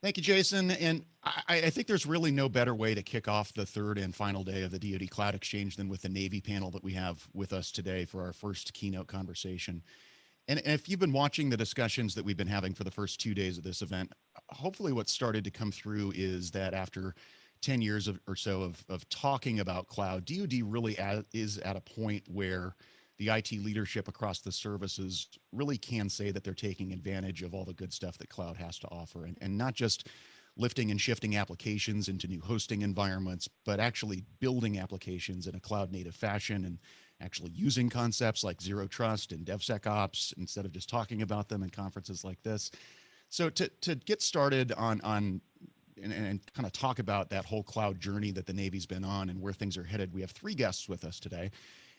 Thank you, Jason. And I think there's really no better way to kick off the third and final day of the DoD Cloud Exchange than with the Navy panel that we have with us today for our first keynote conversation. And if you've been watching the discussions that we've been having for the first 2 days of this event, hopefully what started to come through is that after 10 years or so of talking about cloud, DoD really is at a point where the IT leadership across the services really can say that they're taking advantage of all the good stuff that cloud has to offer, and not just lifting and shifting applications into new hosting environments, but actually building applications in a cloud native fashion and actually using concepts like zero trust and DevSecOps instead of just talking about them in conferences like this. So to get started on and kind of talk about that whole cloud journey that the Navy's been on and where things are headed, we have three guests with us today.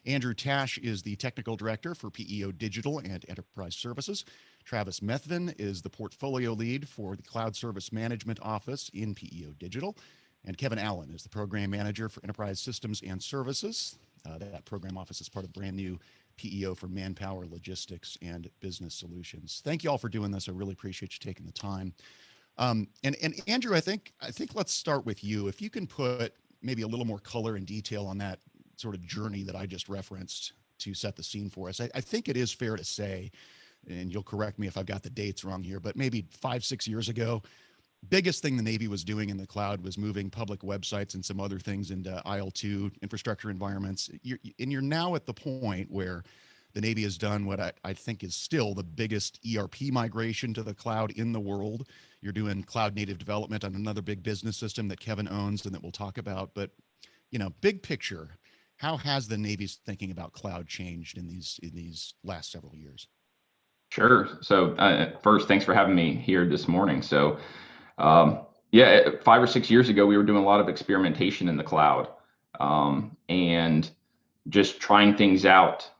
Andrew Tash is the Technical Director for PEO Digital and Enterprise Services. Travis Methvin is the Portfolio Lead for the Cloud Service Management Office in PEO Digital. And Kevin Allen is the Program Manager for Enterprise Systems and Services. That program office is part of brand new PEO for Manpower, Logistics, and Business Solutions. Thank you all for doing this. I really appreciate you taking the time. And Andrew, I think let's start with you. If you can put maybe a little more color and detail on that sort of journey that I just referenced to set the scene for us. I think it is fair to say, and you'll correct me if I've got the dates wrong here, but maybe 5-6 years ago, biggest thing the Navy was doing in the cloud was moving public websites and some other things into IL2 infrastructure environments. You're now at the point where the Navy has done what I think is still the biggest ERP migration to the cloud in the world. You're doing cloud native development on another big business system that Kevin owns and that we'll talk about. But, big picture, how has the Navy's thinking about cloud changed in these last several years? Sure. So first, thanks for having me here this morning. So 5 or 6 years ago, we were doing a lot of experimentation in the cloud and just trying things out.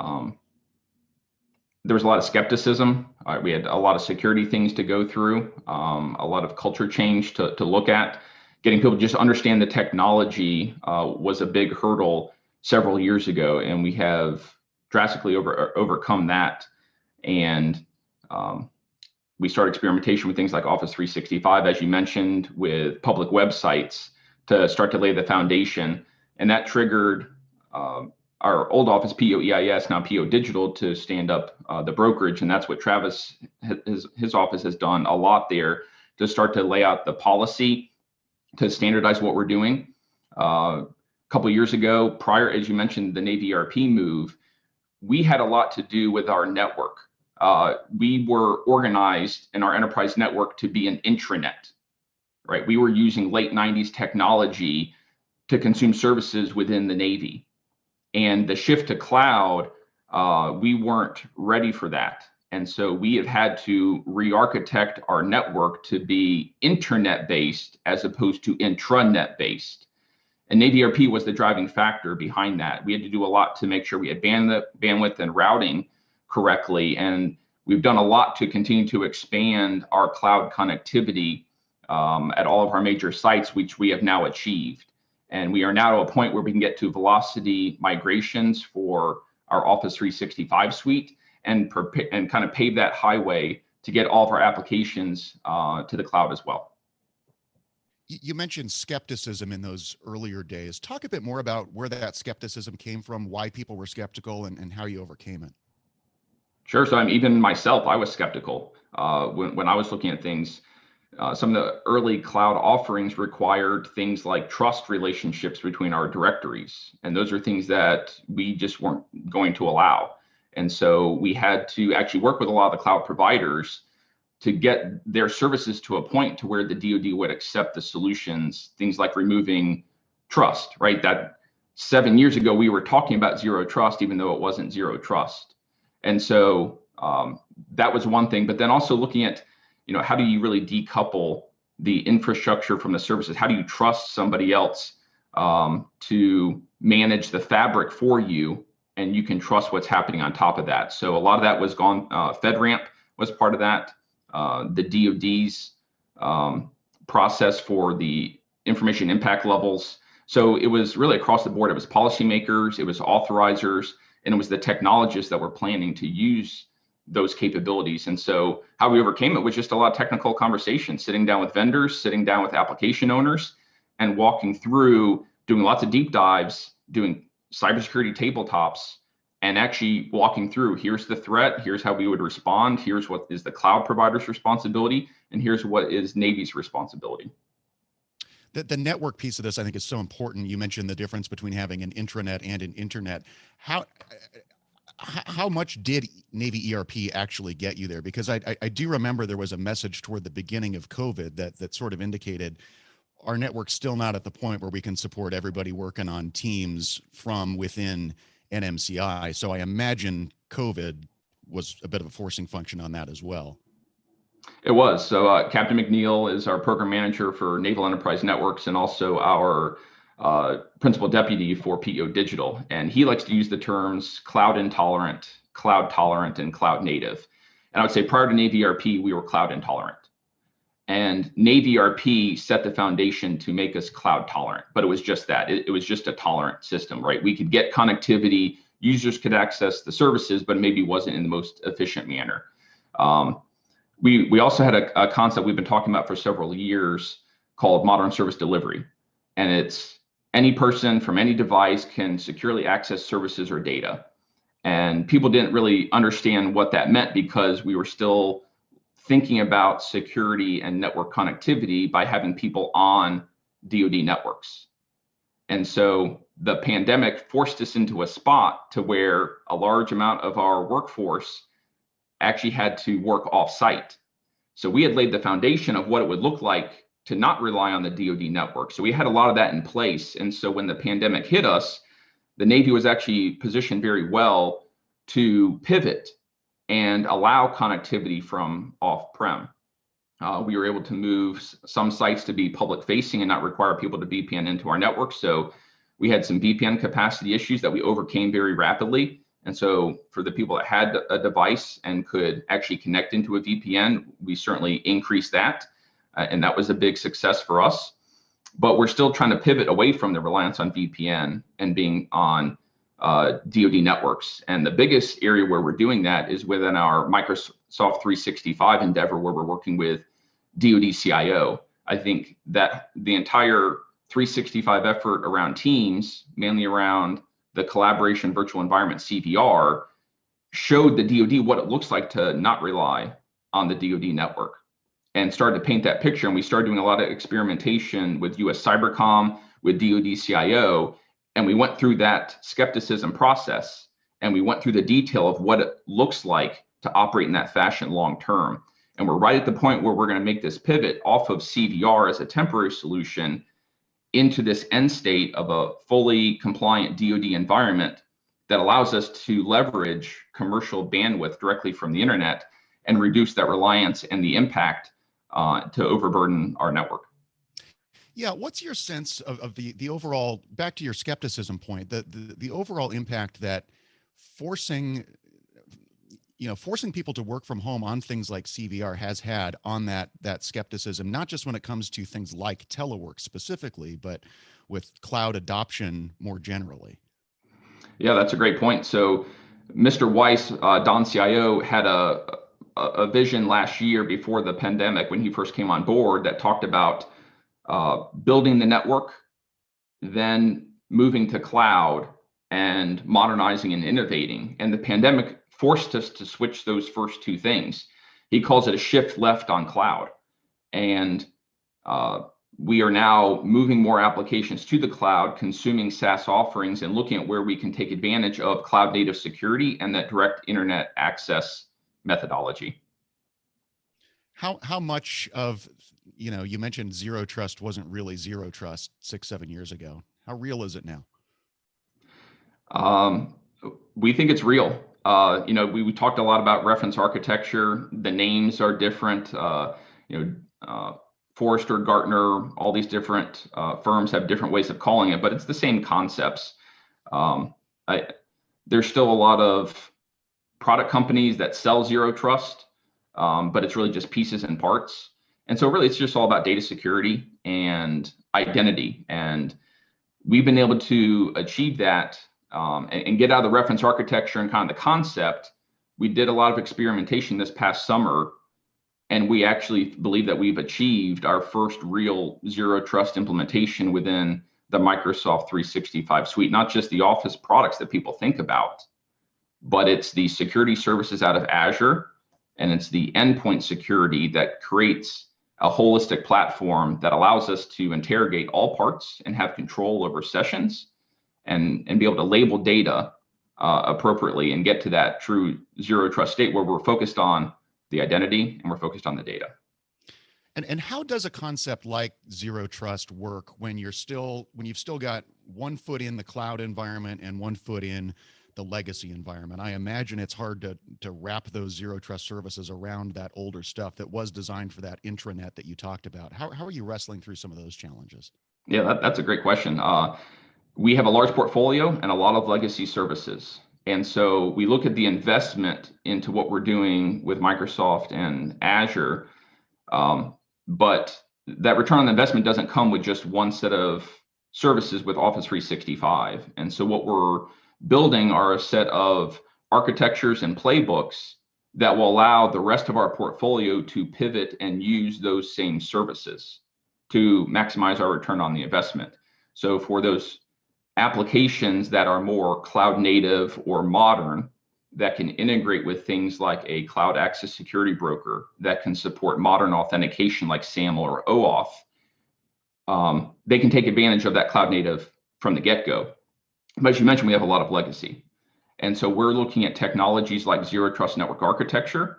There was a lot of skepticism. We had a lot of security things to go through, a lot of culture change to look at. Getting people to just understand the technology was a big hurdle several years ago, and we have drastically overcome that. And we started experimentation with things like Office 365, as you mentioned, with public websites to start to lay the foundation. And that triggered our old office, PEO EIS, now PEO Digital, to stand up the brokerage. And that's what Travis, his office has done a lot there to start to lay out the policy to standardize what we're doing. A couple of years ago, prior, as you mentioned, the Navy ERP move, we had a lot to do with our network. We were organized in our enterprise network to be an intranet, right? We were using late 90s technology to consume services within the Navy. And the shift to cloud, we weren't ready for that. And so we have had to re-architect our network to be internet-based as opposed to intranet-based. And Navy ERP was the driving factor behind that. We had to do a lot to make sure we had bandwidth and routing correctly. And we've done a lot to continue to expand our cloud connectivity at all of our major sites, which we have now achieved. And we are now to a point where we can get to velocity migrations for our Office 365 suite and kind of pave that highway to get all of our applications to the cloud as well. You mentioned skepticism in those earlier days. Talk a bit more about where that skepticism came from, why people were skeptical, and how you overcame it. Sure. So even myself, I was skeptical when I was looking at things. Some of the early cloud offerings required things like trust relationships between our directories. And those are things that we just weren't going to allow. And so we had to actually work with a lot of the cloud providers to get their services to a point to where the DoD would accept the solutions, things like removing trust, right? That 7 years ago, we were talking about zero trust, even though it wasn't zero trust. And so that was one thing, but then also looking at, how do you really decouple the infrastructure from the services? How do you trust somebody else to manage the fabric for you, and you can trust what's happening on top of that? So a lot of that was gone. FedRAMP was part of that. The DoD's process for the information impact levels. So it was really across the board. It was policymakers, it was authorizers, and it was the technologists that were planning to use those capabilities. And so how we overcame it was just a lot of technical conversation, sitting down with vendors, sitting down with application owners, and walking through, doing lots of deep dives, doing cybersecurity tabletops, and actually walking through, here's the threat, here's how we would respond, here's what is the cloud provider's responsibility, and here's what is Navy's responsibility. The network piece of this, I think, is so important. You mentioned the difference between having an intranet and an internet. How much did Navy ERP actually get you there? Because I do remember there was a message toward the beginning of COVID that sort of indicated our network's still not at the point where we can support everybody working on Teams from within NMCI. So I imagine COVID was a bit of a forcing function on that as well. It was. So Captain McNeil is our program manager for Naval Enterprise Networks and also our principal deputy for PEO Digital. And he likes to use the terms cloud intolerant, cloud tolerant, and cloud native. And I would say prior to Navy ERP, we were cloud intolerant. And Navy ERP set the foundation to make us cloud tolerant, but it was just that. It was just a tolerant system, right? We could get connectivity, users could access the services, but it maybe wasn't in the most efficient manner. We also had a concept we've been talking about for several years called modern service delivery. And it's any person from any device can securely access services or data. And people didn't really understand what that meant because we were still thinking about security and network connectivity by having people on DoD networks. And so the pandemic forced us into a spot to where a large amount of our workforce actually had to work off-site. So we had laid the foundation of what it would look like to not rely on the DoD network. So we had a lot of that in place. And so when the pandemic hit us, the Navy was actually positioned very well to pivot and allow connectivity from off-prem. We were able to move some sites to be public facing and not require people to VPN into our network. So we had some VPN capacity issues that we overcame very rapidly. And so for the people that had a device and could actually connect into a VPN, we certainly increased that. And that was a big success for us. But we're still trying to pivot away from the reliance on VPN and being on DoD networks. And the biggest area where we're doing that is within our Microsoft 365 endeavor, where we're working with DoD CIO. I think that the entire 365 effort around Teams, mainly around the collaboration virtual environment CVR, showed the DoD what it looks like to not rely on the DoD network and started to paint that picture. And we started doing a lot of experimentation with US Cybercom, with DoD CIO, and we went through that skepticism process and we went through the detail of what it looks like to operate in that fashion long term. And we're right at the point where we're going to make this pivot off of CVR as a temporary solution into this end state of a fully compliant DoD environment that allows us to leverage commercial bandwidth directly from the internet and reduce that reliance and the impact to overburden our network. Yeah, what's your sense of the overall, back to your skepticism point, the overall impact that forcing people to work from home on things like CVR has had on that skepticism, not just when it comes to things like telework specifically, but with cloud adoption more generally? Yeah, that's a great point. So Mr. Weiss, Don CIO, had a vision last year before the pandemic when he first came on board that talked about building the network, then moving to cloud and modernizing and innovating. And the pandemic forced us to switch those first two things. He calls it a shift left on cloud. And we are now moving more applications to the cloud, consuming SaaS offerings, and looking at where we can take advantage of cloud native security and that direct internet access methodology. How much of, you mentioned zero trust wasn't really zero trust 6-7 years ago. How real is it now? We think it's real. We talked a lot about reference architecture. The names are different. Forrester, Gartner, all these different firms have different ways of calling it, but it's the same concepts. There's still a lot of product companies that sell zero trust, but it's really just pieces and parts. And so really it's just all about data security and identity. And we've been able to achieve that and get out of the reference architecture and kind of the concept we did a lot of experimentation this past summer, and we actually believe that we've achieved our first real zero trust implementation within the Microsoft 365 suite, not just the Office products that people think about, but it's the security services out of Azure, and it's the endpoint security that creates a holistic platform that allows us to interrogate all parts and have control over sessions and be able to label data appropriately and get to that true zero trust state where we're focused on the identity and we're focused on the data. And how does a concept like zero trust work when you've still got 1 foot in the cloud environment and 1 foot in the legacy environment? I imagine it's hard to wrap those zero trust services around that older stuff that was designed for that intranet that you talked about. How are you wrestling through some of those challenges? Yeah, that's a great question. We have a large portfolio and a lot of legacy services. And so we look at the investment into what we're doing with Microsoft and Azure. But that return on investment doesn't come with just one set of services with Office 365. And so what we're building are a set of architectures and playbooks that will allow the rest of our portfolio to pivot and use those same services to maximize our return on the investment. So for those applications that are more cloud native or modern, that can integrate with things like a cloud access security broker that can support modern authentication like SAML or OAuth, they can take advantage of that cloud native from the get-go. But as you mentioned, we have a lot of legacy. And so we're looking at technologies like zero trust network architecture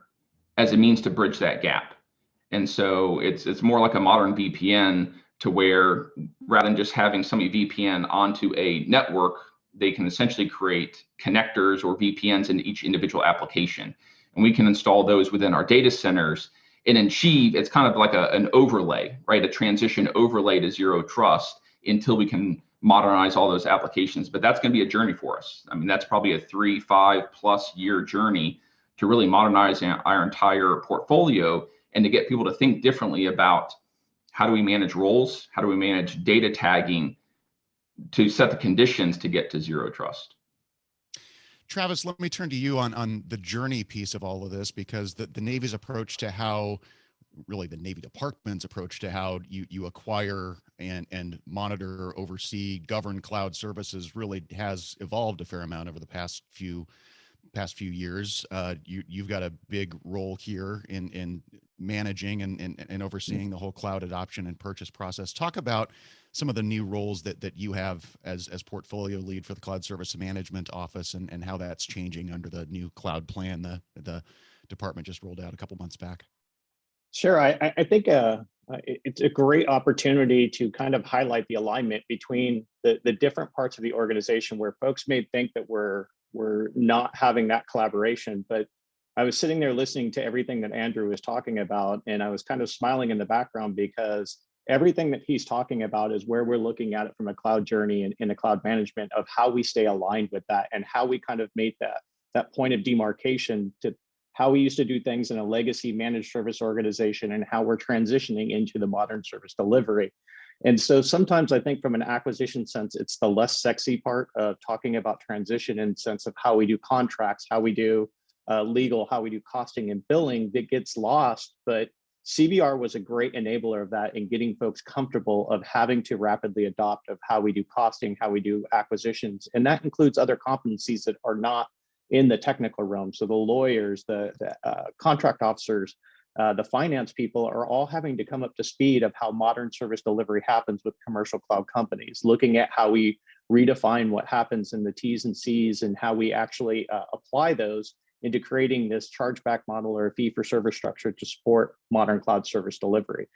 as a means to bridge that gap. And so it's more like a modern VPN, to where rather than just having somebody VPN onto a network, they can essentially create connectors or VPNs into each individual application. And we can install those within our data centers and achieve, it's kind of like an overlay, right? A transition overlay to zero trust until we can modernize all those applications. But that's going to be a journey for us. I mean, that's probably a 3-5+ year journey to really modernize our entire portfolio and to get people to think differently about how do we manage roles, how do we manage data tagging to set the conditions to get to zero trust. Travis, let me turn to you on the journey piece of all of this, because the Navy's approach to how, really the Navy Department's approach to how you acquire and monitor, oversee, govern cloud services really has evolved a fair amount over the past few years. You've got a big role here in managing and overseeing the whole cloud adoption and purchase process. Talk about some of the new roles that you have as portfolio lead for the Cloud Service Management Office, and how that's changing under the new cloud plan the department just rolled out a couple months back. Sure, I think it's a great opportunity to kind of highlight the alignment between the different parts of the organization where folks may think that we're not having that collaboration. But I was sitting there listening to everything that Andrew was talking about, and I was kind of smiling in the background, because everything that he's talking about is where we're looking at it from a cloud journey and in a cloud management of how we stay aligned with that, and how we kind of made that point of demarcation to how we used to do things in a legacy managed service organization and how we're transitioning into the modern service delivery. And so sometimes I think from an acquisition sense, it's the less sexy part of talking about transition in sense of how we do contracts, how we do legal, how we do costing and billing that gets lost. But CBR was a great enabler of that in getting folks comfortable of having to rapidly adopt of how we do costing, how we do acquisitions. And that includes other competencies that are not in the technical realm. So the lawyers, the contract officers, the finance people are all having to come up to speed of how modern service delivery happens with commercial cloud companies, looking at how we redefine what happens in the T's and C's and how we actually apply those into creating this chargeback model or a fee for service structure to support modern cloud service delivery.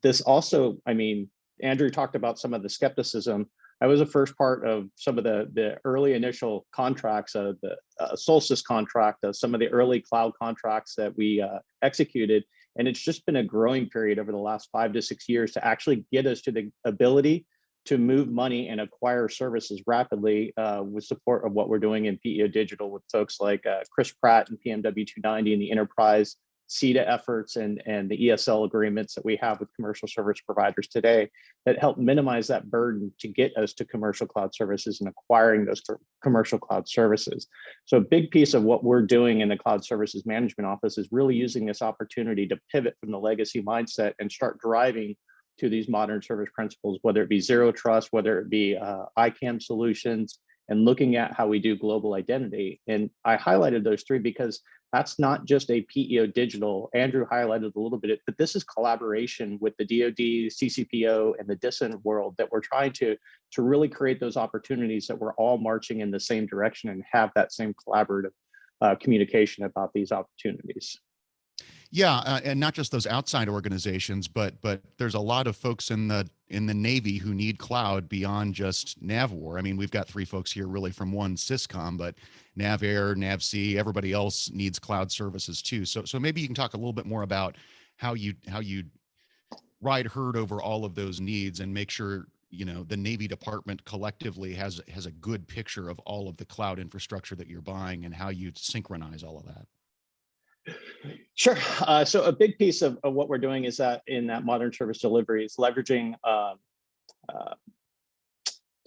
This also, I mean, Andrew talked about some of the skepticism. I was the first part of some of the early initial contracts, the Solstice contract, some of the early cloud contracts that we executed. And it's just been a growing period over the last 5 to 6 years to actually get us to the ability to move money and acquire services rapidly with support of what we're doing in PEO Digital with folks like Chris Pratt and PMW 290 in the enterprise, CETA efforts and the ESL agreements that we have with commercial service providers today that help minimize that burden to get us to commercial cloud services and acquiring those commercial cloud services. So a big piece of what we're doing in the Cloud Services Management Office is really using this opportunity to pivot from the legacy mindset and start driving to these modern service principles, whether it be zero trust, whether it be ICAM solutions, and looking at how we do global identity. And I highlighted those three because that's not just a PEO digital. Andrew highlighted a little bit, but this is collaboration with the DoD, CCPO, and the DISN world that we're trying to really create those opportunities that we're all marching in the same direction and have that same collaborative communication about these opportunities. Yeah, and not just those outside organizations, but there's a lot of folks in the Navy who need cloud beyond just NavWar. I mean, we've got three folks here really from one Syscom, but NavAir, NavSea, everybody else needs cloud services too. So maybe you can talk a little bit more about how you ride herd over all of those needs and make sure the Navy department collectively has a good picture of all of the cloud infrastructure that you're buying and how you synchronize all of that. Sure. So a big piece of what we're doing is that in that modern service delivery is leveraging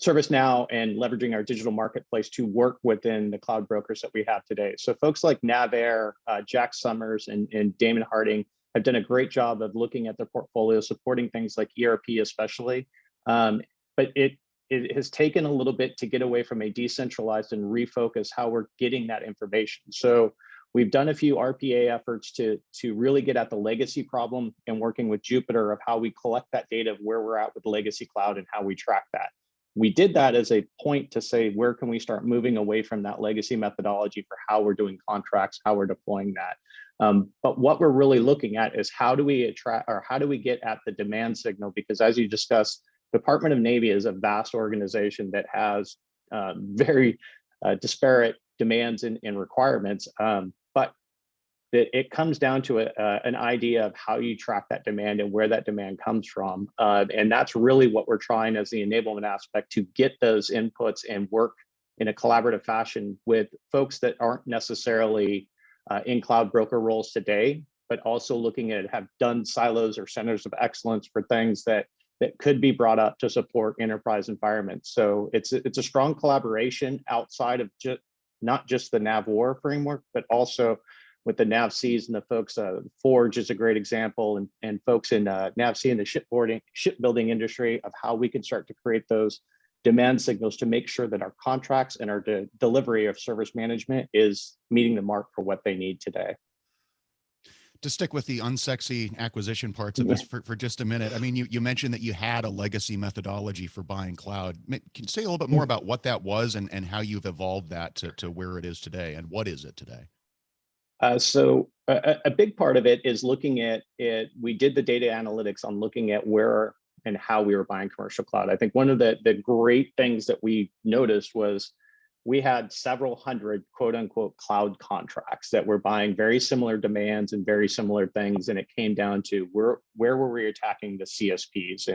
ServiceNow and leveraging our digital marketplace to work within the cloud brokers that we have today. So folks like NavAir, Jack Summers, and Damon Harding have done a great job of looking at their portfolio, supporting things like ERP especially. But it has taken a little bit to get away from a decentralized and refocus how we're getting that information. So we've done a few RPA efforts to really get at the legacy problem and working with Jupyter of how we collect that data of where we're at with legacy cloud and how we track that. We did that as a point to say, where can we start moving away from that legacy methodology for how we're doing contracts, how we're deploying that. But what we're really looking at is how do we attract, or how do we get at the demand signal? Because as you discussed, Department of Navy is a vast organization that has very disparate demands and requirements. But it comes down to an idea of how you track that demand and where that demand comes from. And that's really what we're trying as the enablement aspect, to get those inputs and work in a collaborative fashion with folks that aren't necessarily in cloud broker roles today, but also looking at have done silos or centers of excellence for things that could be brought up to support enterprise environments. So it's a strong collaboration outside of not just the NavWar framework, but also with the NavSeas and the folks. Forge is a great example, and folks in NavSea in the shipbuilding industry of how we can start to create those demand signals to make sure that our contracts and our delivery of service management is meeting the mark for what they need today. To stick with the unsexy acquisition parts of this for just a minute, I mean, you mentioned that you had a legacy methodology for buying cloud. Can you say a little bit more about what that was and how you've evolved that to where it is today, and what is it today? So a big part of it is looking at it. We did the data analytics on looking at where and how we were buying commercial cloud. I think one of the great things that we noticed was we had several hundred quote unquote cloud contracts that were buying very similar demands and very similar things. And it came down to where were we attacking the CSPs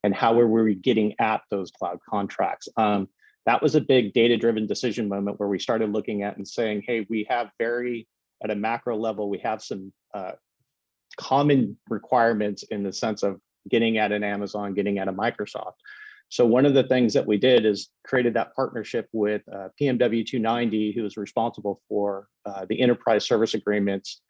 and how were we getting at those cloud contracts? That was a big data-driven decision moment where we started looking at and saying, hey, we have at a macro level, we have some common requirements in the sense of getting at an Amazon, getting at a Microsoft. So one of the things that we did is created that partnership with PMW 290, who is responsible for the enterprise service agreements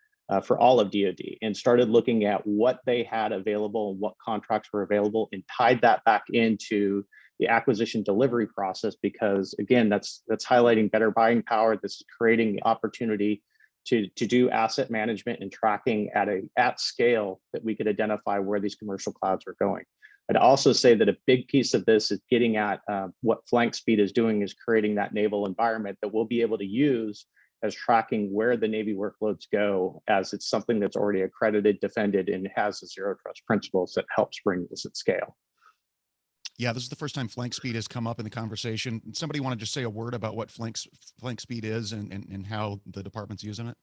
for all of DoD, and started looking at what they had available and what contracts were available, and tied that back into the acquisition delivery process. Because again, that's highlighting better buying power. This is creating the opportunity to do asset management and tracking at scale that we could identify where these commercial clouds are going. I'd also say that a big piece of this is getting at what Flank Speed is doing, is creating that naval environment that we'll be able to use as tracking where the Navy workloads go, as it's something that's already accredited, defended, and has the zero trust principles that helps bring this at scale. Yeah, this is the first time Flank Speed has come up in the conversation. Somebody want to just say a word about what Flank Speed is and how the department's using it?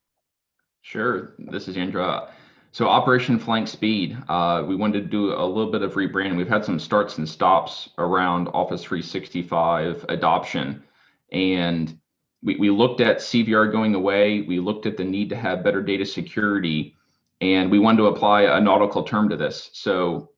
Sure. This is Andrew. So Operation Flank Speed, we wanted to do a little bit of rebranding. We've had some starts and stops around Office 365 adoption. And we looked at CVR going away. We looked at the need to have better data security. and we wanted to apply a nautical term to this. So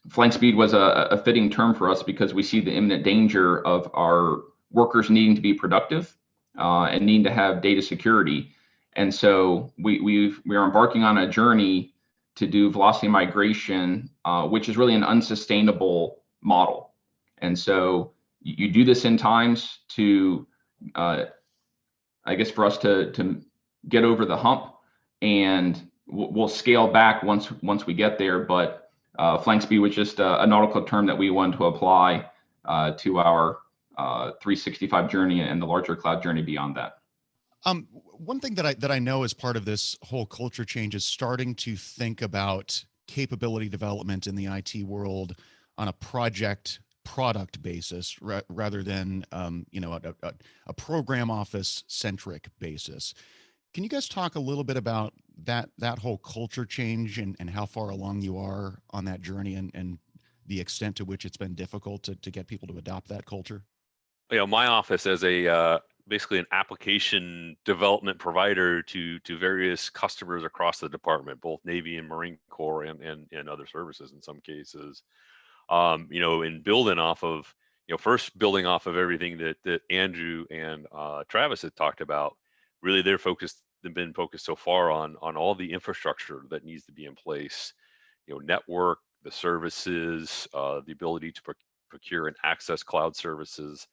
flank speed was a fitting term for us because we see the imminent danger of our workers needing to be productive and needing to have data security. And so we are embarking on a journey to do velocity migration, which is really an unsustainable model. And so you do this in times to, I guess, for us to get over the hump, and we'll scale back once we get there. But flank speed was just a nautical term that we wanted to apply to our 365 journey and the larger cloud journey beyond that. One thing that I know as part of this whole culture change is starting to think about capability development in the IT world on a product basis rather than a program office centric basis. Can you guys talk a little bit about that whole culture change and how far along you are on that journey and the extent to which it's been difficult to get people to adopt that culture? My office as a basically an application development provider to various customers across the department, both Navy and Marine Corps and other services in some cases. In building off of, first building off of everything that Andrew and Travis had talked about. Really, they've been focused so far on all the infrastructure that needs to be in place. Network, the services, the ability to procure and access cloud services.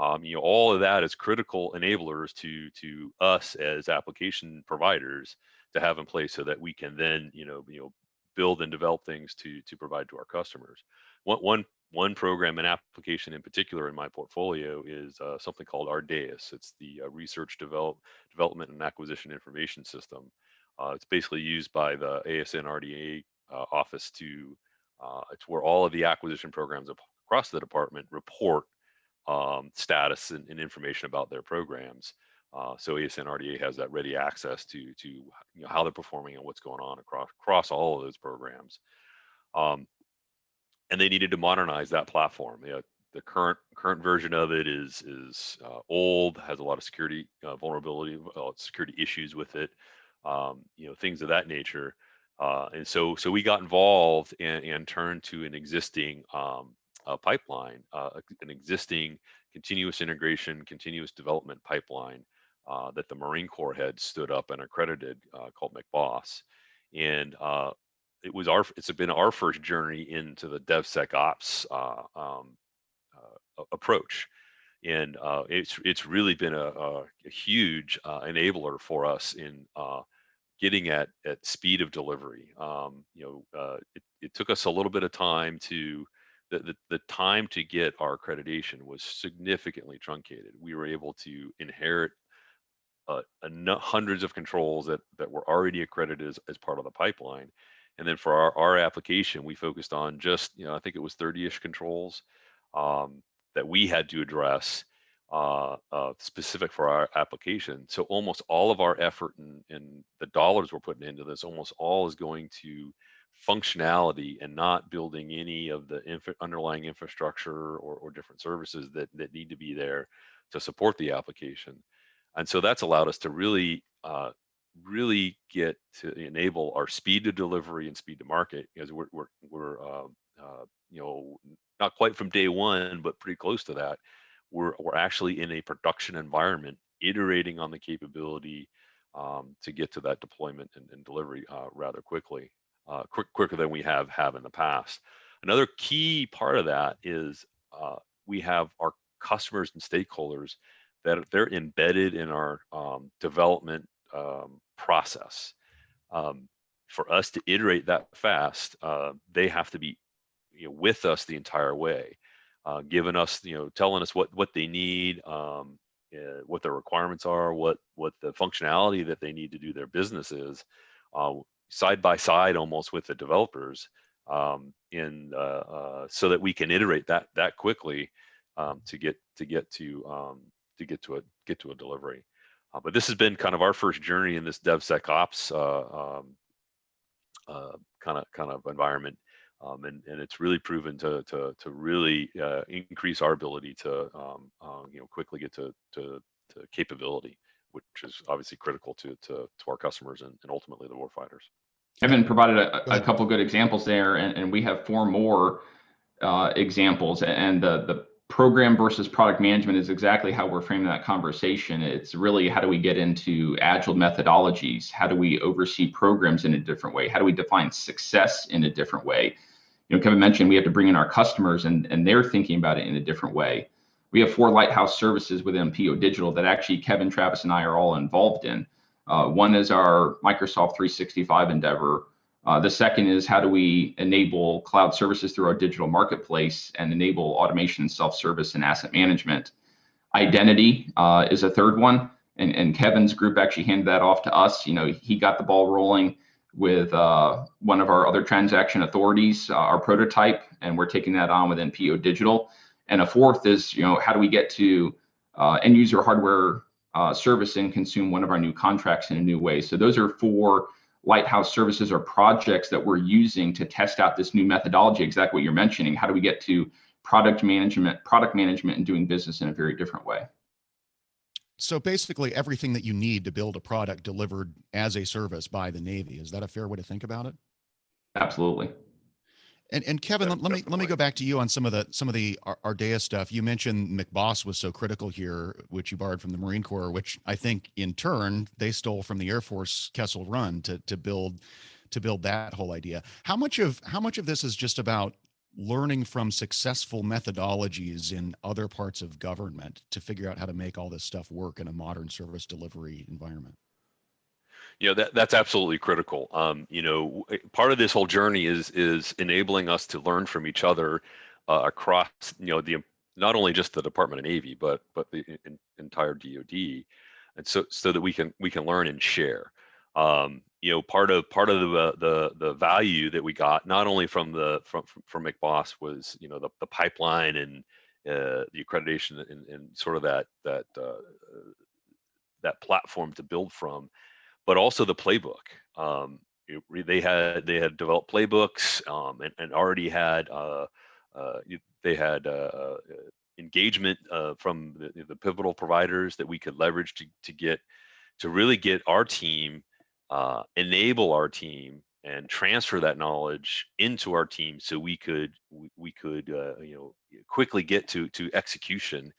All of that is critical enablers to us as application providers to have in place so that we can then build and develop things to provide to our customers. One program and application in particular in my portfolio is something called RDAIS. It's the Research Development and Acquisition Information System. It's basically used by the ASN RDA office it's where all of the acquisition programs across the department report status and information about their programs. So ASN RDA has that ready access to how they're performing and what's going on across all of those programs. And they needed to modernize that platform. The current version of it is old, has a lot of security vulnerability, security issues with it, things of that nature. And so we got involved and turned to an existing pipeline, an existing continuous integration, continuous development pipeline that the Marine Corps had stood up and accredited, called McBoss. And it's been our first journey into the DevSecOps approach. And it's really been a huge enabler for us in getting at speed of delivery. It took us a little bit of time the time to get our accreditation was significantly truncated. We were able to inherit hundreds of controls that were already accredited as part of the pipeline. And then for our application, we focused on just, I think it was 30-ish controls that we had to address specific for our application. So almost all of our effort and the dollars we're putting into this, almost all is going to functionality and not building any of the underlying infrastructure or different services that need to be there to support the application. And so that's allowed us to really get to enable our speed to delivery and speed to market, because we're not quite from day one, but pretty close to that. We're actually in a production environment, iterating on the capability to get to that deployment and delivery rather quickly, quicker than we have in the past. Another key part of that is we have our customers and stakeholders that they're embedded in our development process. For us to iterate that fast, they have to be with us the entire way, giving us, telling us what they need, what their requirements are, what the functionality that they need to do their business is, side by side almost with the developers, so that we can iterate that quickly to get to a delivery. But this has been kind of our first journey in this DevSecOps kind of environment, and it's really proven to really increase our ability to quickly get to capability which is obviously critical to our customers and ultimately the warfighters. Kevin provided a couple good examples there, and we have 4 more examples. And the program versus product management is exactly how we're framing that conversation. It's really, how do we get into agile methodologies? How do we oversee programs in a different way? How do we define success in a different way? Kevin mentioned we have to bring in our customers, and they're thinking about it in a different way. We have 4 lighthouse services within PO Digital that actually Kevin, Travis, and I are all involved in. One is our Microsoft 365 endeavor. The second is, how do we enable cloud services through our digital marketplace and enable automation, self-service, and asset management. Identity is a third one, and Kevin's group actually handed that off to us. He got the ball rolling with one of our other transaction authorities, our prototype, and we're taking that on within PO Digital. And a fourth is, how do we get to end user hardware service and consume one of our new contracts in a new way? So those are 4 lighthouse services or projects that we're using to test out this new methodology, exactly what you're mentioning. How do we get to product management, and doing business in a very different way? So basically everything that you need to build a product delivered as a service by the Navy. Is that a fair way to think about it? Absolutely. And Kevin, let me go back to you on some of the Ardea stuff. You mentioned McBoss was so critical here, which you borrowed from the Marine Corps, which I think in turn they stole from the Air Force Kessel Run to build that whole idea. How much of this is just about learning from successful methodologies in other parts of government to figure out how to make all this stuff work in a modern service delivery environment? That's absolutely critical. Part of this whole journey is enabling us to learn from each other across, the not only just the Department of Navy, but the entire DoD, and so that we can learn and share. Part of the value that we got not only from McBoss was the pipeline and the accreditation and sort of that platform to build from, but also the playbook. They had developed playbooks and already had they had engagement from the pivotal providers that we could leverage to really get our team, enable our team, and transfer that knowledge into our team, so we could quickly get to execution,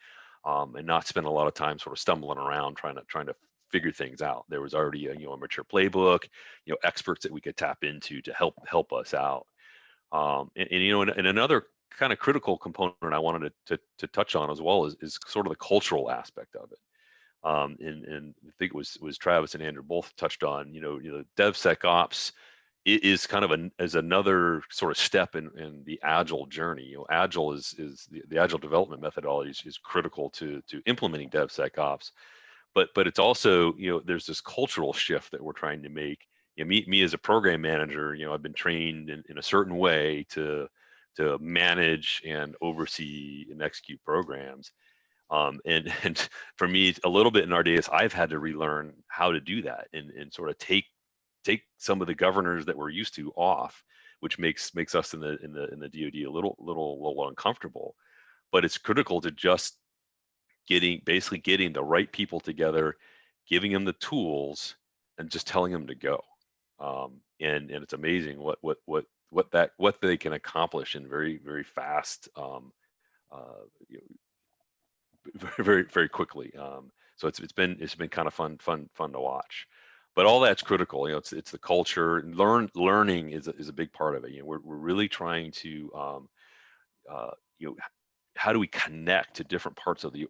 and not spend a lot of time sort of stumbling around trying to figure things out. There was already a mature playbook, experts that we could tap into to help us out. And another kind of critical component I wanted to touch on as well is sort of the cultural aspect of it. And I think it was Travis and Andrew both touched on, DevSecOps is kind of as another sort of step in the Agile journey. Agile is the Agile development methodology is critical to implementing DevSecOps. But it's also, there's this cultural shift that we're trying to make. Me as a program manager, I've been trained in a certain way to manage and oversee and execute programs. And for me, a little bit in our days, I've had to relearn how to do that and sort of take some of the governors that we're used to off, which makes us in the DoD a little uncomfortable. But it's critical to just getting the right people together, giving them the tools, and just telling them to go. And it's amazing what they can accomplish in very, very fast, very, very quickly. So it's been kind of fun to watch. But all that's critical. It's the culture, and learning is a big part of it. We're really trying to how do we connect to different parts of the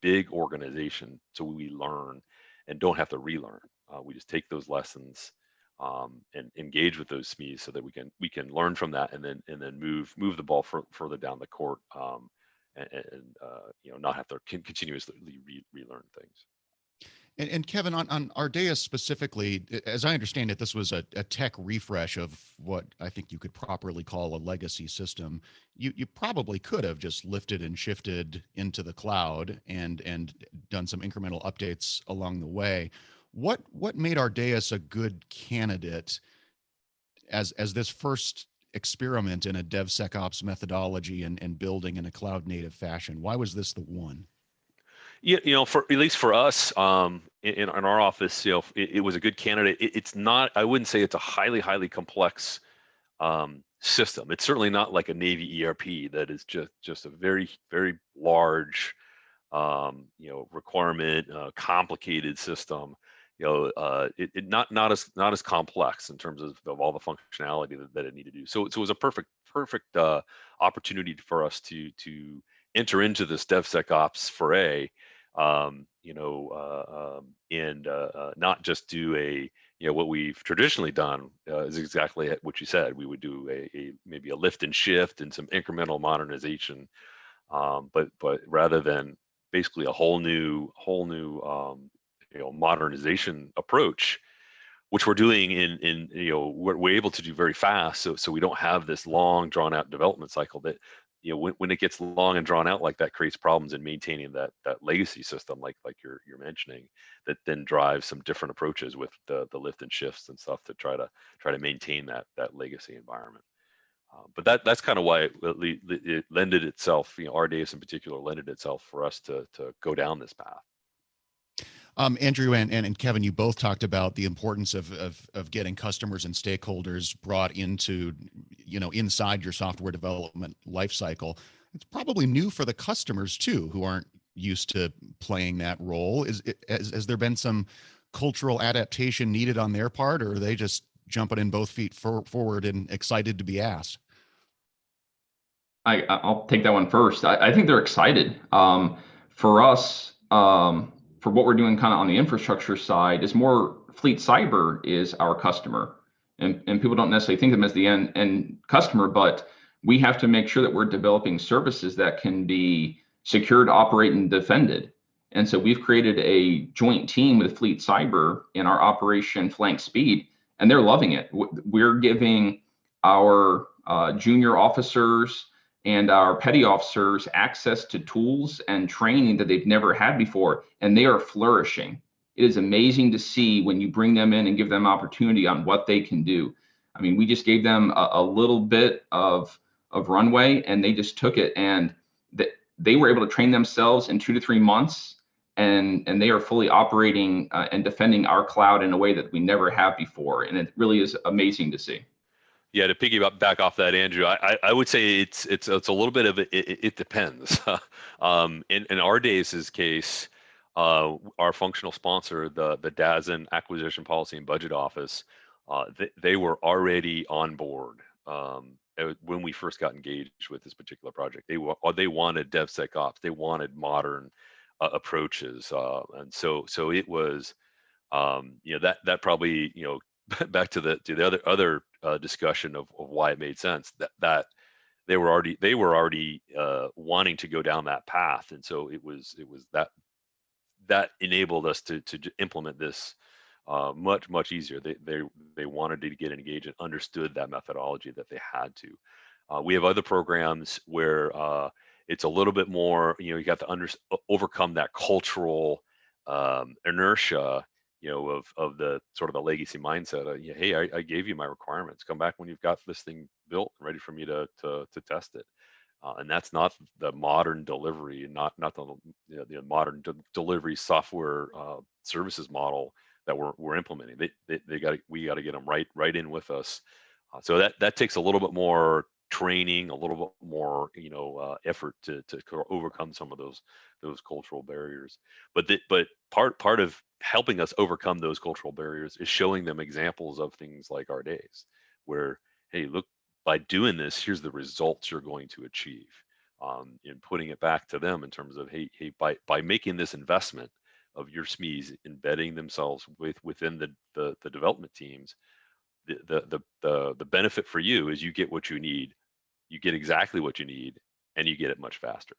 big organization so we learn and don't have to relearn. We just take those lessons and engage with those SMEs so that we can learn from that and then move the ball further down the court, and not have to continuously relearn things. And Kevin, on Ardea specifically, as I understand it, this was a tech refresh of what I think you could properly call a legacy system. You probably could have just lifted and shifted into the cloud and done some incremental updates along the way. What made Ardeas a good candidate as this first experiment in a DevSecOps methodology and building in a cloud native fashion? Why was this the one? You know, for at least for us, in our office, you know, it was a good candidate. It's not. I wouldn't say it's a highly complex system. It's certainly not like a Navy ERP that is just a very large, you know, requirement, complicated system. You know, it not as complex in terms of all the functionality that it needed to do. So it was a perfect opportunity for us to enter into this DevSecOps foray, you know, and not just do a, you know, what we've traditionally done is exactly what you said. We would do a maybe a lift and shift and some incremental modernization, but rather than basically a whole new you know, modernization approach, which we're doing in you know, we're able to do very fast, so we don't have this long drawn out development cycle that, you know, when it gets long and drawn out like that, creates problems in maintaining that legacy system, like you're mentioning, that then drives some different approaches with the lift and shifts and stuff to try to maintain that legacy environment. But that's kind of why it lended itself, you know, our days in particular lended itself for us to go down this path. Andrew and Kevin, you both talked about the importance of getting customers and stakeholders brought into, you know, inside your software development lifecycle. It's probably new for the customers too, who aren't used to playing that role. Has there been some cultural adaptation needed on their part, or are they just jumping in both feet forward and excited to be asked? I'll take that one first. I think they're excited. For us, for what we're doing kind of on the infrastructure side, is more Fleet Cyber is our customer. And people don't necessarily think of them as the end customer, but we have to make sure that we're developing services that can be secured, operate, and defended. And so we've created a joint team with Fleet Cyber in our Operation Flank Speed, and they're loving it. We're giving our junior officers and our petty officers access to tools and training that they've never had before, and they are flourishing. It is amazing to see when you bring them in and give them opportunity on what they can do. I mean, we just gave them a little bit of runway, and they just took it, and they were able to train themselves in 2 to 3 months, and they are fully operating and defending our cloud in a way that we never have before, and it really is amazing to see. Yeah, to piggyback back off that, Andrew, I would say it's a little bit of it depends. In our days' case, our functional sponsor, the DASN Acquisition Policy and Budget Office, they were already on board when we first got engaged with this particular project. They wanted DevSecOps, they wanted modern approaches, and so it was, you know, that probably, you know, back to the other discussion of why it made sense, that they were already wanting to go down that path, and so it was that enabled us to implement this much easier. They wanted to get engaged and understood that methodology that they had to. We have other programs where it's a little bit more, you know, you got to overcome that cultural inertia, you know, of the sort of the legacy mindset of, yeah, hey, I gave you my requirements. Come back when you've got this thing built and ready for me to test it. And that's not the modern delivery, not the, you know, the modern delivery software services model that we're implementing. We got to get them right in with us. So that takes a little bit more training, a little bit more, you know, effort to overcome some of those cultural barriers. But part of helping us overcome those cultural barriers is showing them examples of things like our days, where, hey, look, by doing this, here's the results you're going to achieve. And putting it back to them in terms of, hey, by making this investment of your SMEs embedding themselves within the development teams, the benefit for you is you get what you need, you get exactly what you need, and you get it much faster.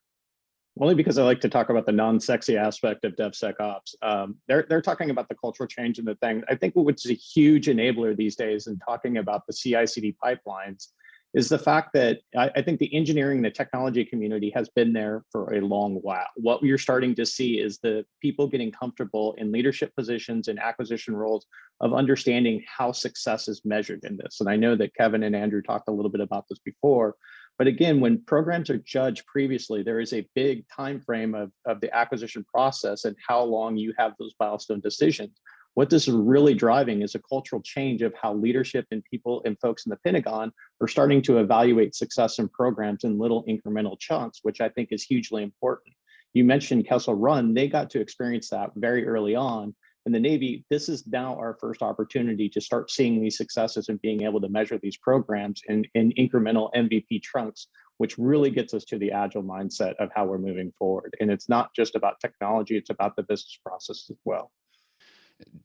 Only because I like to talk about the non-sexy aspect of DevSecOps. They're talking about the cultural change and the thing. I think what's a huge enabler these days in talking about the CI/CD pipelines is the fact that I think the engineering and the technology community has been there for a long while. What you're starting to see is the people getting comfortable in leadership positions and acquisition roles of understanding how success is measured in this. And I know that Kevin and Andrew talked a little bit about this before, but again, when programs are judged previously, there is a big time frame of the acquisition process and how long you have those milestone decisions. What this is really driving is a cultural change of how leadership and people and folks in the Pentagon are starting to evaluate success in programs in little incremental chunks, which I think is hugely important. You mentioned Kessel Run, they got to experience that very early on. In the Navy, this is now our first opportunity to start seeing these successes and being able to measure these programs in incremental MVP chunks, which really gets us to the Agile mindset of how we're moving forward. And it's not just about technology, it's about the business process as well.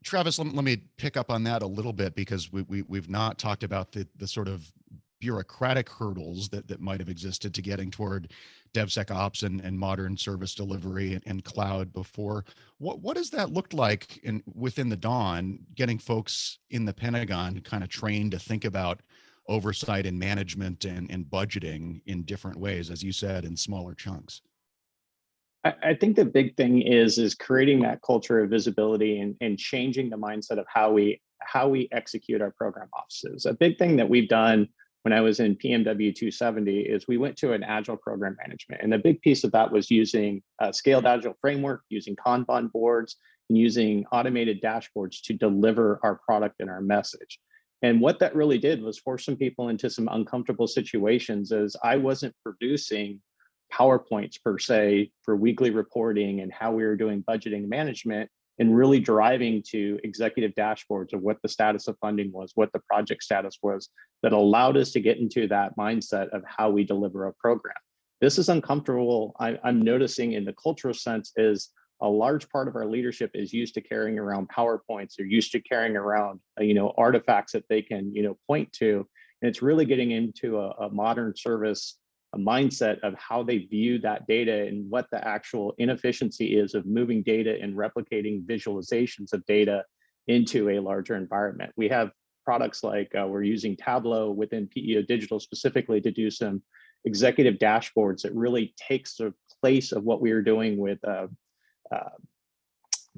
Travis, let me pick up on that a little bit, because we've not talked about the sort of bureaucratic hurdles that might have existed to getting toward DevSecOps and modern service delivery and cloud before. What does that look like within the Dawn, getting folks in the Pentagon kind of trained to think about oversight and management and budgeting in different ways, as you said, in smaller chunks? I think the big thing is creating that culture of visibility and changing the mindset of how we execute our program offices. A big thing that we've done when I was in PMW 270 is we went to an Agile program management. And the big piece of that was using a scaled Agile framework, using Kanban boards, and using automated dashboards to deliver our product and our message. And what that really did was force some people into some uncomfortable situations, as I wasn't producing PowerPoints per se for weekly reporting and how we were doing budgeting management, and really driving to executive dashboards of what the status of funding was, what the project status was, that allowed us to get into that mindset of how we deliver a program. This is uncomfortable. I'm noticing in the cultural sense is a large part of our leadership is used to carrying around PowerPoints. They're used to carrying around, artifacts that they can, point to. And it's really getting into a modern service a mindset of how they view that data and what the actual inefficiency is of moving data and replicating visualizations of data into a larger environment. We have products like we're using Tableau within PEO Digital specifically to do some executive dashboards that really takes the place of what we were doing with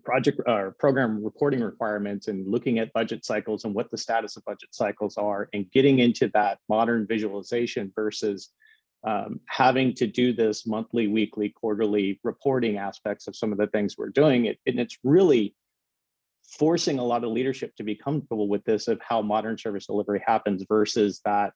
project or program reporting requirements, and looking at budget cycles and what the status of budget cycles are, and getting into that modern visualization versus having to do this monthly, weekly, quarterly reporting aspects of some of the things we're doing. And it's really forcing a lot of leadership to be comfortable with this, of how modern service delivery happens, versus that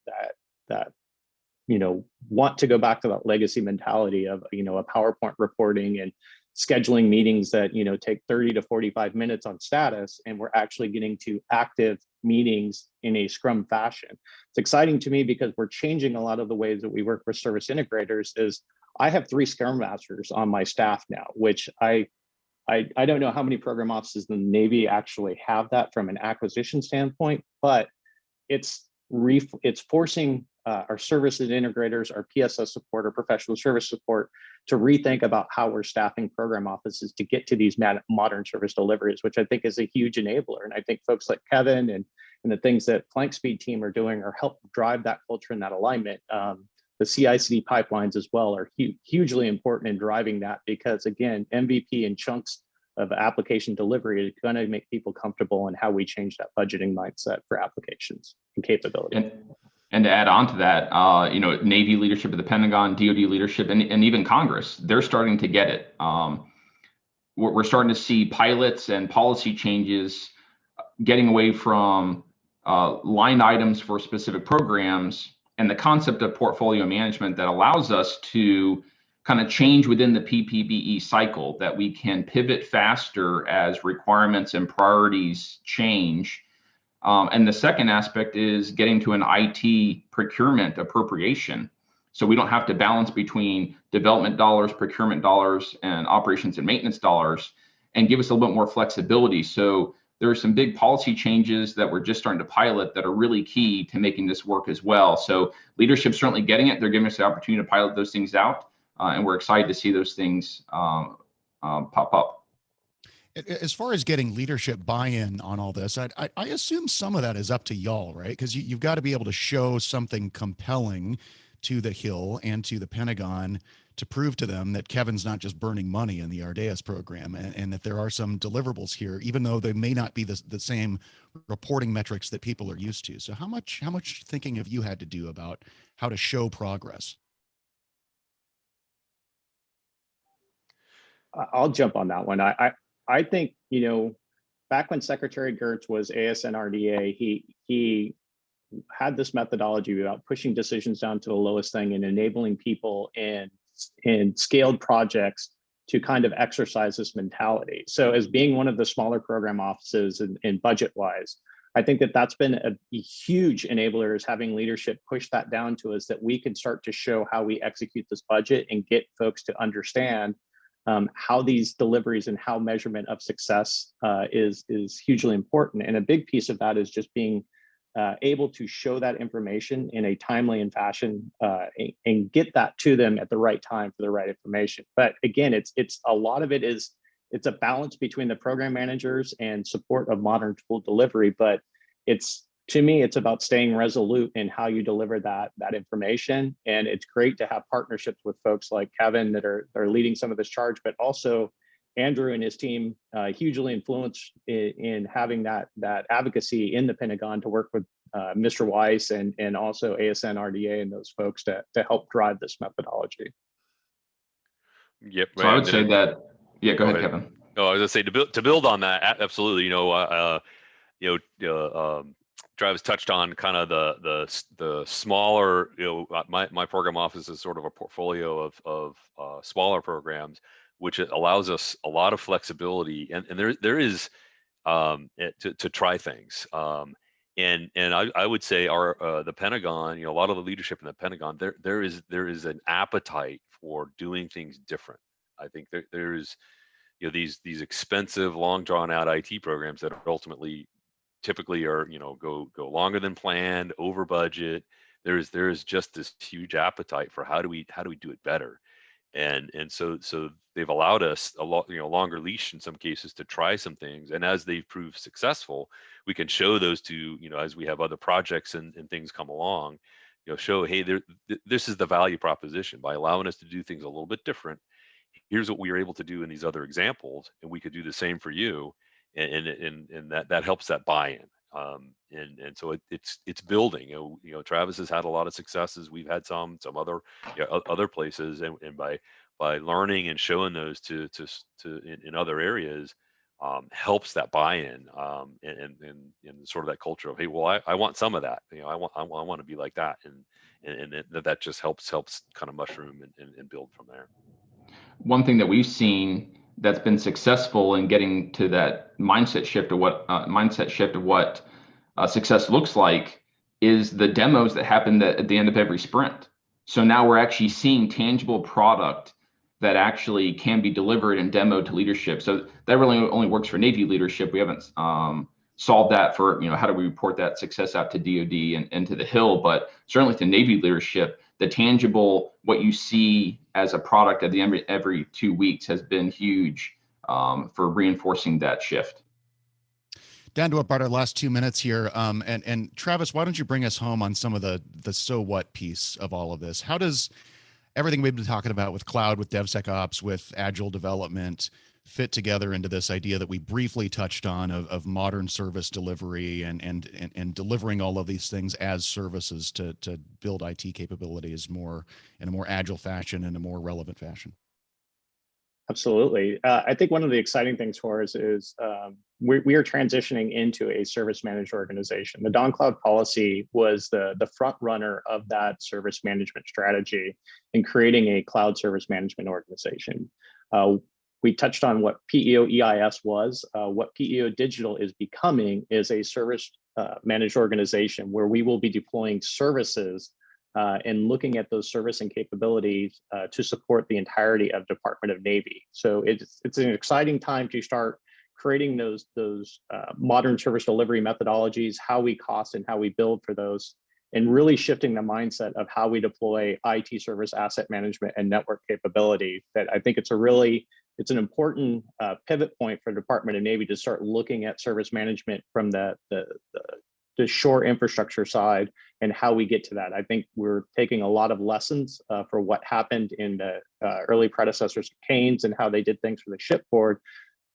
want to go back to that legacy mentality of a PowerPoint reporting and scheduling meetings that take 30 to 45 minutes on status, and we're actually getting to active meetings in a Scrum fashion. It's exciting to me because we're changing a lot of the ways that we work with service integrators. Is I have 3 Scrum Masters on my staff now, which I don't know how many program offices in the Navy actually have that from an acquisition standpoint, but it's forcing our services integrators, our PSS support, our professional service support, to rethink about how we're staffing program offices to get to these modern service deliveries, which I think is a huge enabler. And I think folks like Kevin and the things that Flank Speed team are doing are help drive that culture and that alignment. The CI/CD pipelines as well are hugely important in driving that, because again, MVP and chunks of application delivery is going to make people comfortable in how we change that budgeting mindset for applications and capability. And to add on to that, Navy leadership at the Pentagon, DoD leadership, and even Congress, they're starting to get it. We're starting to see pilots and policy changes getting away from line items for specific programs, and the concept of portfolio management that allows us to kind of change within the PPBE cycle, that we can pivot faster as requirements and priorities change. And the second aspect is getting to an IT procurement appropriation. So we don't have to balance between development dollars, procurement dollars, and operations and maintenance dollars, and give us a little bit more flexibility. So there are some big policy changes that we're just starting to pilot that are really key to making this work as well. So leadership's certainly getting it. They're giving us the opportunity to pilot those things out, and we're excited to see those things pop up. As far as getting leadership buy-in on all this, I assume some of that is up to y'all, right? Because you've got to be able to show something compelling to the Hill and to the Pentagon to prove to them that Kevin's not just burning money in the Ardeas program, and that there are some deliverables here, even though they may not be the same reporting metrics that people are used to. So how much thinking have you had to do about how to show progress? I'll jump on that one. I think, back when Secretary Gertz was ASNRDA, he had this methodology about pushing decisions down to the lowest thing and enabling people in scaled projects to kind of exercise this mentality. So as being one of the smaller program offices and budget wise, I think that that's been a huge enabler, is having leadership push that down to us, that we can start to show how we execute this budget and get folks to understand how these deliveries and how measurement of success is hugely important. And a big piece of that is just being able to show that information in a timely and fashion and get that to them at the right time for the right information. But again, it's a lot of it is, it's a balance between the program managers and support of modern tool delivery. But to me, it's about staying resolute in how you deliver that information. And it's great to have partnerships with folks like Kevin that are leading some of this charge, but also Andrew and his team hugely influenced in having that advocacy in the Pentagon to work with Mr. Weiss and also ASN RDA and those folks to help drive this methodology. Yep. So I would say that. Yeah, go ahead, Kevin. No, I was gonna say to build on that, absolutely. Travis touched on kind of the smaller. My program office is sort of a portfolio of smaller programs, which allows us a lot of flexibility, and there is to try things. And I would say the Pentagon, a lot of the leadership in the Pentagon, there is an appetite for doing things different. I think there's these expensive, long drawn out IT programs that ultimately typically are go longer than planned, over budget. There is just this huge appetite for how do we do it better, and so they've allowed us a lot, longer leash in some cases to try some things, and as they've proved successful, we can show those to as we have other projects and things come along, show, hey, this is the value proposition by allowing us to do things a little bit different. Here's what we were able to do in these other examples, and we could do the same for you, and that helps that buy-in. And so it's building. Travis has had a lot of successes. We've had some other other places, and by learning and showing those to in other areas, helps that buy-in, and sort of that culture of, hey, well, I want some of that. I want to be like that, and that just helps kind of mushroom and build from there. One thing that we've seen that's been successful in getting to that mindset shift of what success looks like is the demos that happen at the end of every sprint. So now we're actually seeing tangible product that actually can be delivered and demoed to leadership. So that really only works for Navy leadership. We haven't solved that for how do we report that success out to DoD and to the Hill, but certainly to Navy leadership, the tangible, what you see as a product at the end of every 2 weeks has been huge for reinforcing that shift. Down to about our last 2 minutes here. And Travis, why don't you bring us home on some of the so what piece of all of this? How does everything we've been talking about with cloud, with DevSecOps, with agile development fit together into this idea that we briefly touched on of modern service delivery and delivering all of these things as services to build IT capabilities more in a more agile fashion and a more relevant fashion? Absolutely. I think one of the exciting things for us is we are transitioning into a service managed organization. The Dawn Cloud policy was the front runner of that service management strategy in creating a cloud service management organization. We touched on what PEO EIS was. What PEO Digital is becoming is a service managed organization where we will be deploying services and looking at those service and capabilities to support the entirety of Department of Navy. So it's an exciting time to start creating those modern service delivery methodologies, how we cost and how we build for those, and really shifting the mindset of how we deploy IT service asset management and network capability. That I think it's a really it's an important pivot point for the Department of Navy to start looking at service management from the shore infrastructure side and how we get to that. I think we're taking a lot of lessons for what happened in the early predecessors of Keynes and how they did things for the shipboard.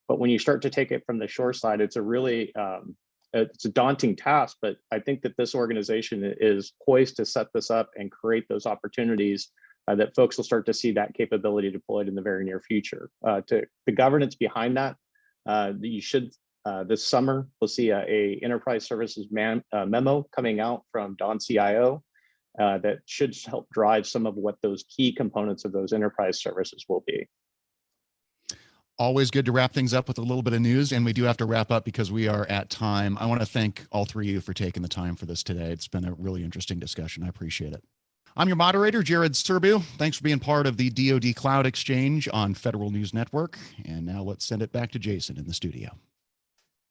But when you start to take it from the shore side, it's a really it's a daunting task. But I think that this organization is poised to set this up and create those opportunities that folks will start to see that capability deployed in the very near future. To the governance behind that, you should. This summer, we'll see a enterprise services memo coming out from Don CIO that should help drive some of what those key components of those enterprise services will be. Always good to wrap things up with a little bit of news, and we do have to wrap up because we are at time. I want to thank all three of you for taking the time for this today. It's been a really interesting discussion. I appreciate it. I'm your moderator, Jared Serbu. Thanks for being part of the DoD Cloud Exchange on Federal News Network. And now let's send it back to Jason in the studio.